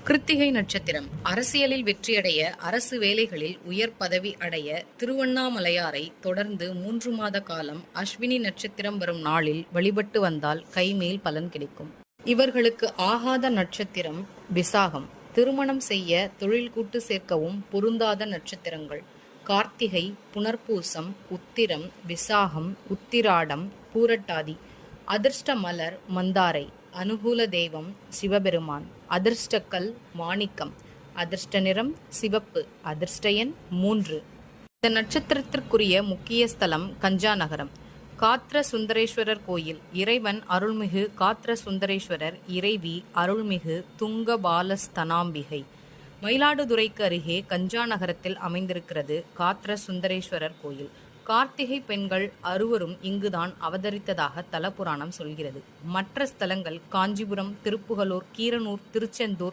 கிருத்திகை நட்சத்திரம் அரசியலில் வெற்றியடைய, அரசு வேலைகளில் உயர் பதவி அடைய திருவண்ணாமலையாரை தொடர்ந்து 3 மாத காலம் அஸ்வினி நட்சத்திரம் வரும் நாளில் வழிபட்டு வந்தால் கைமேல் பலன் கிடைக்கும். இவர்களுக்கு ஆகாத நட்சத்திரம் விசாகம். திருமணம் செய்ய, தொழில் கூட்டு சேர்க்கவும் பொருந்தாத நட்சத்திரங்கள் கார்த்திகை, புனர்பூசம், உத்திரம், விசாகம், உத்திராடம், பூரட்டாதி. அதிர்ஷ்ட மலர் மந்தாரை. அனுகூல தெய்வம் சிவபெருமான். அதிர்ஷ்டக்கல் மாணிக்கம். அதிர்ஷ்ட நிறம் சிவப்பு. அதிர்ஷ்ட எண் 3. இந்த நட்சத்திரத்திற்குரிய முக்கிய ஸ்தலம் கஞ்சா நகரம். காத்திர சுந்தரேஸ்வரர் கோயில். இறைவன் அருள்மிகு காத்திர சுந்தரேஸ்வரர், இறைவி அருள்மிகு துங்கபாலஸ்தனாம்பிகை. மயிலாடுதுறைக்கு அருகே கஞ்சா நகரத்தில் அமைந்திருக்கிறது காத்திர சுந்தரேஸ்வரர் கோயில். கார்த்திகை பெண்கள் அறுவரும் இங்குதான் அவதரித்ததாக தலபுராணம் சொல்கிறது. மற்ற ஸ்தலங்கள் காஞ்சிபுரம், திருப்புகலூர், கீரனூர், திருச்செந்தூர்,